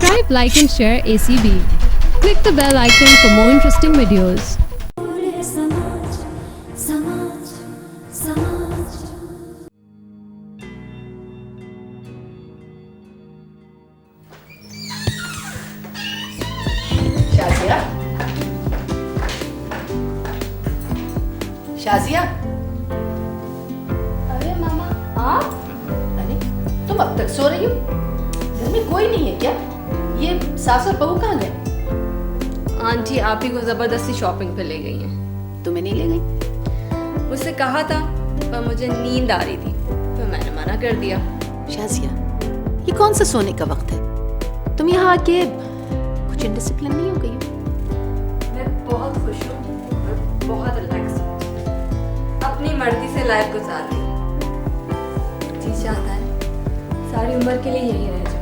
Subscribe, like and share ACB. Click the bell icon for more interesting videos. Shazia, Shazia, अरे मामा हाँ? अरे तुम अब तक सो रही हो? घर में कोई नहीं है क्या? ये सास और बहू कहाँ गए? आंटी आप ही को जबरदस्ती शॉपिंग पे ले गई हैं। तुम्हें नहीं ले गई? उससे कहा था पर मुझे नींद आ रही थी तो मैंने मना कर दिया। शाजिया, ये कौन सा सोने का वक्त है? तुम यहाँ आके कुछ इनडिसिप्लिन नहीं हो गई हो? मैं बहुत खुश हूँ और बहुत रिलैक्स हूँ। अपनी मर्जी से लाइफ गुजार रही हूँ। जी चाहता है सारी उम्र के लिए यही रह जाऊँ।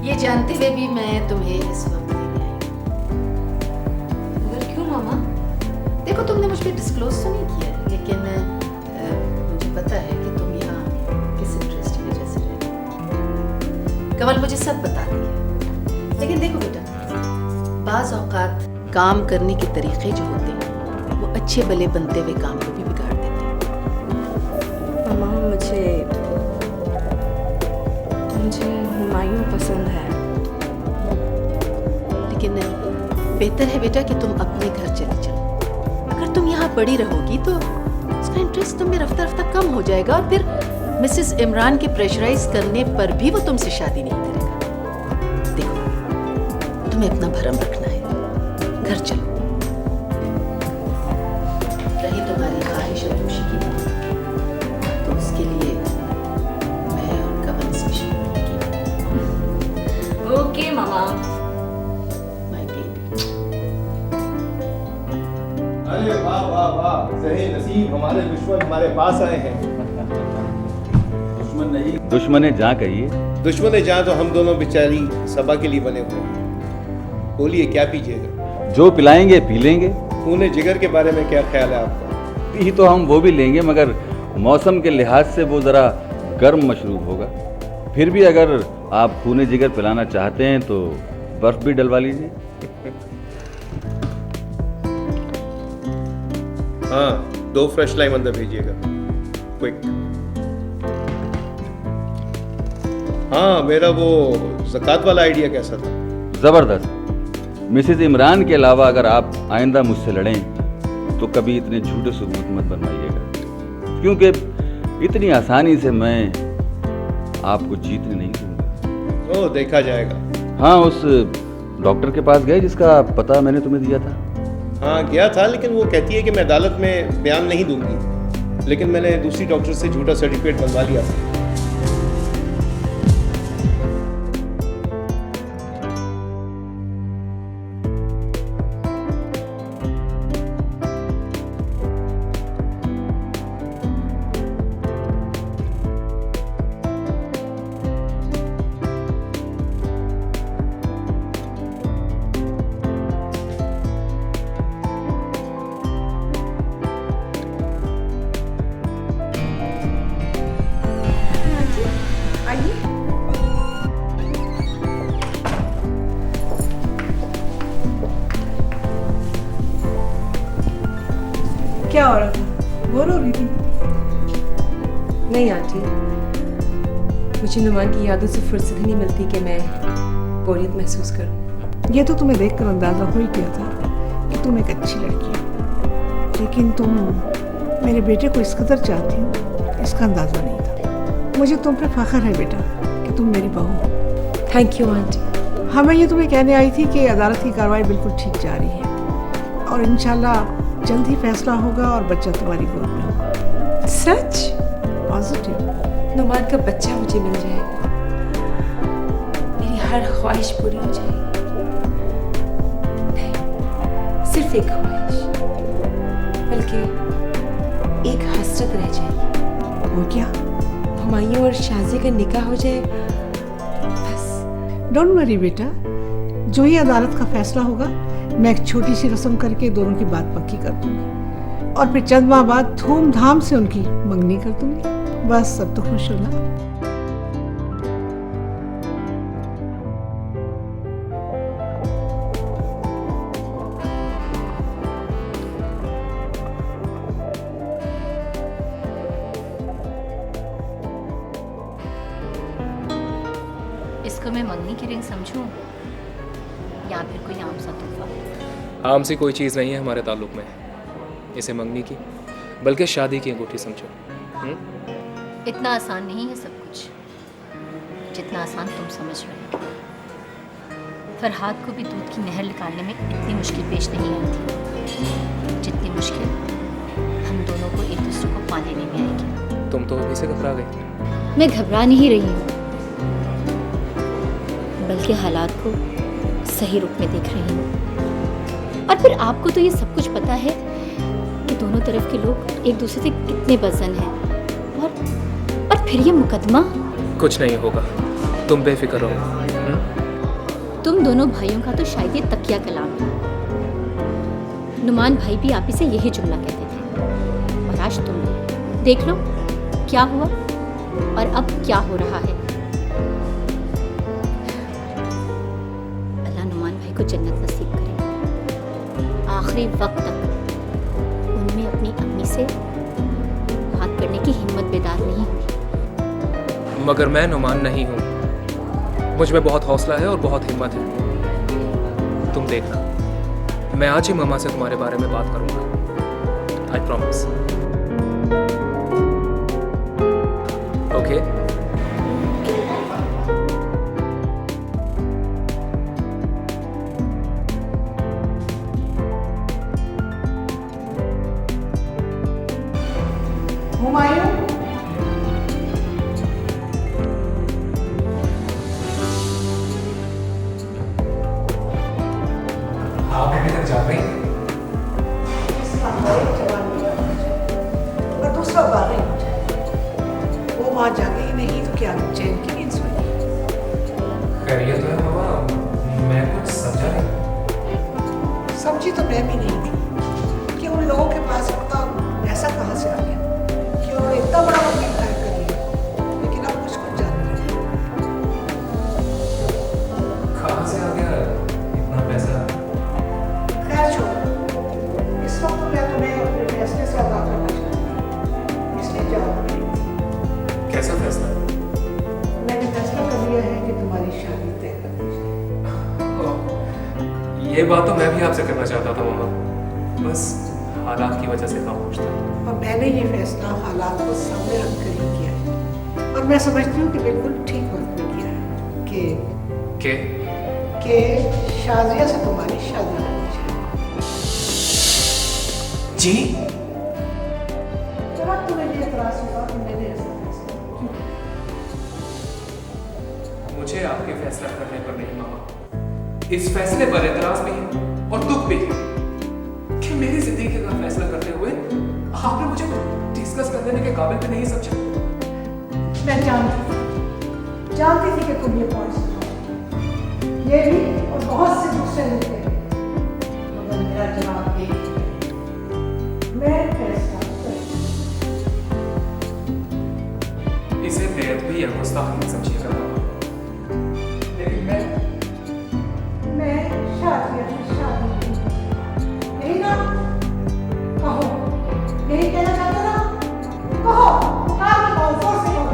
ये जानते हुए भी मैं तुम्हें इस वक्त लेने आई हूँ। मगर क्यों मामा? देखो, तुमने मुझ पर डिस्क्लोज तो नहीं किया है, लेकिन मुझे पता है कि तुम यहाँ किस इंटरेस्ट की वजह से रहती हो। कमल मुझे सब बताती है। लेकिन देखो बेटा, बाज औकात काम करने के तरीके जो होते हैं वो अच्छे भले बनते हुए काम को भी बिगाड़ देते हैं। मामा मुझे हुमायूं पसंद है। लेकिन बेहतर है बेटा कि तुम अपने घर चली जाओ। अगर तुम यहाँ पड़ी रहोगी तो उसका इंटरेस्ट तुम में रफ्ता रफ्ता कम हो जाएगा और फिर मिसेस इमरान के प्रेशराइज करने पर भी वो तुमसे शादी नहीं करेगा। देखो, तुम्हें अपना भरम रखना है। घर चलो। रही तुम्हारी ख्वाहिश और खुशी की बात, तो उसके लिए मैं और कमल स्पेशल ओके मामा। My baby. अरे वाह वाह वाह, सही नसीब, हमारे दुश्मन हमारे पास आए हैं। दुश्मन नहीं, दुश्मन जहाँ कहिए। दुश्मन है जहाँ तो हम दोनों बेचारी सभा के लिए बने हुए हैं। बोलिए क्या पीजिएगा? जो पिलाएंगे पी लेंगे। खून जिगर के बारे में क्या ख्याल है आपका? पी तो हम वो भी लेंगे, मगर मौसम के लिहाज से वो ज़रा गर्म मशरूब होगा। फिर भी अगर आप खून जिगर पिलाना चाहते हैं तो बर्फ़ भी डलवा लीजिए। हाँ, 2 फ्रेश लाइम अंदर भेजिएगा, क्विक। हाँ, मेरा वो ज़कात वाला आइडिया कैसा था? ज़बरदस्त। मिसेस इमरान के अलावा अगर आप आइंदा मुझसे लड़ें तो कभी इतने झूठे सबूत मत बनवाइएगा, क्योंकि इतनी आसानी से मैं आपको जीतने नहीं दूंगा। ओह, देखा जाएगा। हाँ, उस डॉक्टर के पास गए जिसका पता मैंने तुम्हें दिया था? हाँ, गया था, लेकिन वो कहती है कि मैं अदालत में बयान नहीं दूंगी। लेकिन मैंने दूसरी डॉक्टर से झूठा सर्टिफिकेट बनवा लिया था। क्या हो रहा था? बोर हो रही थी? नहीं आंटी, मुझे नुमान की यादों से फुर्सत ही नहीं मिलती कि मैं बोरियत महसूस करूं। ये तो तुम्हें देखकर अंदाजा हो ही गया था कि तुम एक अच्छी लड़की हो, लेकिन तुम मेरे बेटे को इस कदर चाहती हो इसका अंदाजा नहीं था। मुझे तुम पे फख्र है बेटा कि तुम मेरी बहू हो। Thank you aunty. हाँ, मैं ये तुम्हें कहने आई थी कि अदालत की कार्रवाई बिल्कुल ठीक जा रही है और इंशाल्लाह जल्द ही फैसला होगा और बच्चा तुम्हारी गोद में होगा। सच? पॉजिटिव। नुमान का बच्चा मुझे मिल जाएगा, मेरी हर ख्वाहिश पूरी हो जाएगी। नहीं, सिर्फ एक ख्वाहिश, बल्कि एक हसरत रह जाएगी। वो क्या? हुमायूं और शाजी का निकाह हो जाए बस। डोंट वरी बेटा, जो ही अदालत का फैसला होगा मैं एक छोटी सी रस्म करके दोनों की बात पक्की कर दूंगी और फिर चंद माह बाद धूमधाम से उनकी मंगनी कर दूंगी। बस अब तो खुश हो ना? इसको मैं मंगनी की रिंग समझूं या फिर कोई आम सा तोहफा? आम सी कोई चीज़ नहीं है हमारे ताल्लुक में इसे मंगनी की, बल्कि शादी की अंगूठी समझो। इतना आसान नहीं है सब कुछ जितना आसान तुम समझ रहे हो। फरहाद को भी दूध की नहर निकालने में इतनी मुश्किल पेश नहीं आई थी जितनी मुश्किल हम दोनों को एक दूसरे को पा लेने में आएगी। तुम तो अभी से घबरा गई। मैं घबरा नहीं रही हूँ, बल्कि हालात को सही रूप में देख रही हूँ। और फिर आपको तो ये सब कुछ पता है कि दोनों तरफ के लोग एक दूसरे से कितने बज़न हैं। और फिर ये मुकदमा। कुछ नहीं होगा, तुम बेफिक्र रहो। तुम दोनों भाइयों का तो शायद ये तकिया कलाम है। नुमान भाई भी आप ही से यही जुमला कहते थे, और आज तुम देख लो क्या हुआ और अब क्या हो रहा है। अल्लाह नुमान भाई को जन्नत नसीब करे। आखिरी वक्त तक उनमें अपनी अम्मी से बात करने की हिम्मत बेदार नहीं हुई। मगर मैं नुमान नहीं हूँ, मुझ में बहुत हौसला है और बहुत हिम्मत है। तुम देखना, मैं आज ही मामा से तुम्हारे बारे में बात करूंगा। I promise. ओके? हुमायूं, आप अभी तक जा रहे हैं? और दूसरा बार नहीं हो जाए। वो वहाँ जाके ही नहीं तो क्या चैन की नींद सोएगी। खैरियत है मामा, मैं कुछ समझा नहीं। समझी तो मैं भी नहीं थी कि उन लोगों के पास इतना पैसा कहाँ से आ गया कि उन्होंने इतना बड़ा वकील हायर कर लिया, लेकिन अब मुझको जान नहीं। कहाँ से आ गया इतना पैसा? खैर छोड़ो, इस वक्त मैं तुम्हें अपने फैसले से आगाह करना चाहती हूँ, इसलिए जवाब नहीं। कैसा फैसला? मैंने फैसला कर लिया है कि तुम्हारी शादी तय कर दी जाए। ये बात तो मैं भी आपसे करना चाहता था मामा, बस हालात की वजह से खामोश था। और मैंने ये फैसला हालात को सामने रख कर ही किया है, और मैं समझती हूँ कि बिल्कुल ठीक वक्त में किया है कि शाजिया से तुम्हारी शादी होनी चाहिए। जी? जब तुम्हें ये एतराज हुआ कि मैंने ऐसा फैसला क्यों किया? मुझे आपके फैसला करने पर नहीं मामा, इस फैसले पर एतराज भी है और दुख भी है कि मेरी जिंदगी का फैसला करते हुए आपने मुझे डिस्कस कर देने के काबिल भी नहीं समझा। मैं जानती थी कि तुम ये पॉइंट्स उठाओगे, ये भी और बहुत से दूसरे मुद्दे, मगर मेरा जवाब एक ही है, मैं फैसला करूंगी। इसे बेअदबी या गुस्ताखी मत समझिएगा मामा, लेकिन मैं शादी नहीं करूंगी। यही ना कहो, यही कहना चाहते ना, कहो, हाँ कहो, जोर से कहो।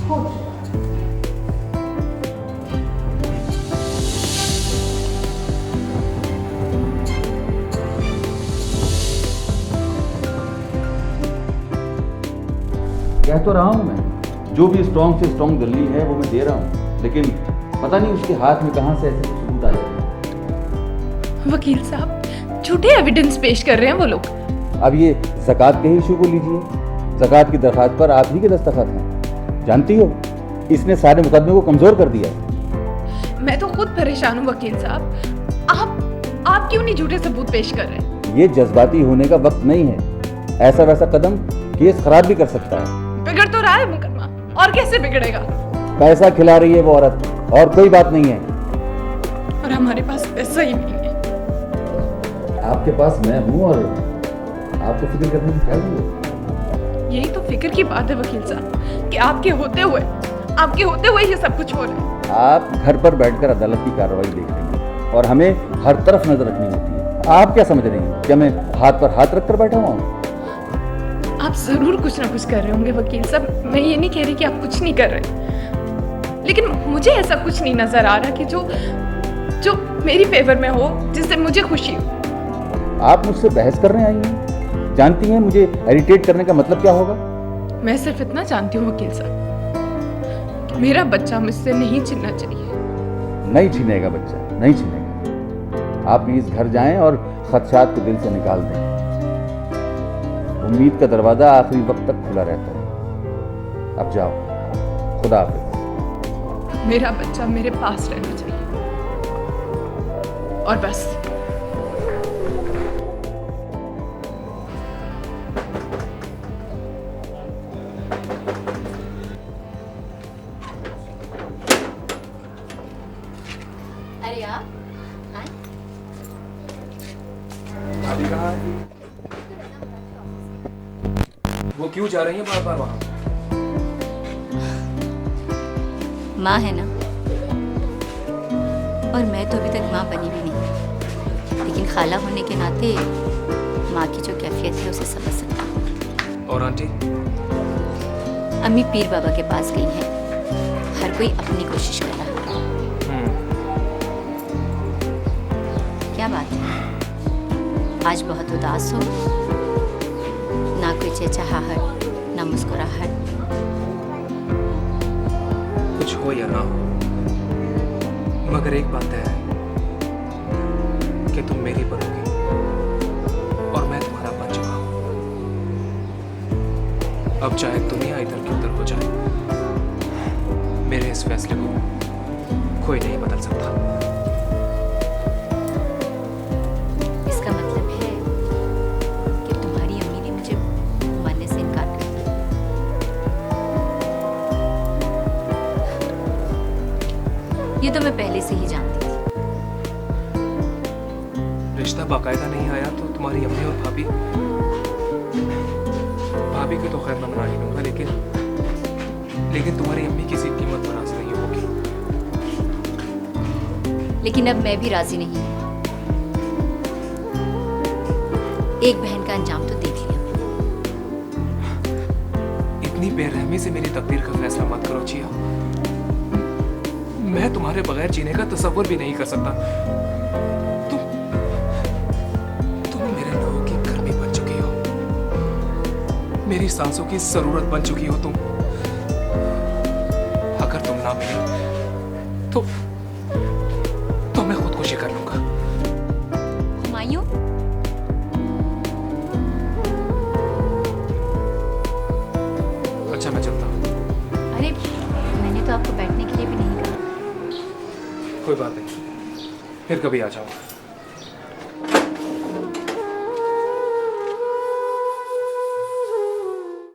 हो चुका है। कह तो रहा हूँ मैं, जो भी स्ट्रॉन्ग से स्ट्रॉन्ग दलील है वो मैं दे रहा हूँ, लेकिन पता नहीं उसके हाथ में कहाँ से ऐसे सबूत आ जाते। वकील साहब, झूठे एविडेंस पेश कर रहे हैं वो लोग। अब ये ज़कात के ही इशू को लीजिए, ज़कात की दरख्वास्त पर आप ही के दस्तखत हैं। जानती हो, इसने सारे मुकदमे को कमज़ोर कर दिया है। मैं तो खुद परेशान हूँ वकील साहब, आप क्यों नहीं झूठे सबूत पेश कर रहे? ये जज्बाती होने का वक्त नहीं है। ऐसा वैसा कदम केस खराब भी कर सकता है। बिगड़ तो रहा है मुकदमा, और कैसे बिगड़ेगा? पैसा खिला रही है वो औरत, और कोई बात नहीं है। और हमारे पास पैसा ही नहीं है। आपके पास मैं हूँ और आपको फिक्र करने की क्या जरूरत? यही तो फिक्र की बात है वकील साहब कि आपके होते हुए ये सब कुछ हो रहा है। आप घर पर बैठकर अदालत की कार्रवाई देख रही हैं और हमें हर तरफ नजर रखनी होती है। आप क्या समझ रही हैं? क्या मैं हाथ पर हाथ रखकर बैठा हुआ हूँ? आप जरूर कुछ ना कुछ कर रहे होंगे वकील साहब, मैं ये नहीं कह रही कि आप कुछ नहीं कर रहे, लेकिन मुझे ऐसा कुछ नहीं नजर आ रहा कि जो मेरी फेवर में हो, जिससे मुझे खुशी हो। आप मुझसे बहस करने आई हैं? जानती हैं मुझे इरिटेट करने का मतलब क्या होगा? मैं सिर्फ इतना जानती हूँ वकील साहब कि मेरा बच्चा मुझसे नहीं छीनना चाहिए। नहीं छीनेगा बच्चा, नहीं छीनेगा। आप प्लीज घर जाएं और खदशात को दिल से निकाल दें। उम्मीद का दरवाजा आखिरी वक्त तक खुला रहता है। अब जाओ, खुदा हाफिज। मेरा बच्चा मेरे पास रहना चाहिए और बस। अरे आप हाँ? भाभी कहाँ है? वो क्यों जा रही है बार बार वहां? माँ है ना, और मैं तो अभी तक माँ बनी भी नहीं, लेकिन खाला होने के नाते माँ की जो कैफियत है उसे समझ सकता हूँ। और आंटी? अम्मी पीर बाबा के पास गई हैं। हर कोई अपनी कोशिश कर रहा है। क्या बात है, आज बहुत उदास हो? ना कोई चहचहाहट, ना मुस्कुराहट। कुछ हो या ना हो, मगर एक बात है कि तुम मेरी बनोगी और मैं तुम्हारा बन चुका हूं। अब चाहे दुनिया इधर की उधर हो जाए, मेरे इस फैसले को कोई नहीं बदल सकता। इसका मतलब है कि तुम्हारी अम्मी ने मुझे मानने से इनकार कर दिया। ये तो मैं पहले से ही जानती थी। रिश्ता बाकायदा नहीं आया तो तुम्हारी अम्मी और भाभी की तो खैर मैं मना ही लूंगा, लेकिन तुम्हारी अम्मी किसी कीमत पर राजी नहीं होगी। लेकिन अब मैं भी राजी नहीं हूँ। एक बहन का अंजाम तो देख लिया। इतनी बेरहमी से मेरी तकदीर का फैसला मत करो जिया। मैं तुम्हारे बगैर जीने का तसव्वुर भी नहीं कर सकता। तुम मेरे लोगों की गर्मी बन चुकी हो, मेरी सांसों की जरूरत बन चुकी हो तुम। अगर तुम ना मिले तो मैं खुदकुशी कर लूंगा। हुमायूं, अच्छा मैं चलता हूँ। अरे मैंने तो आपको बैठने के लिए भी नहीं कहा। कोई बात नहीं, फिर कभी आ जाऊंगा।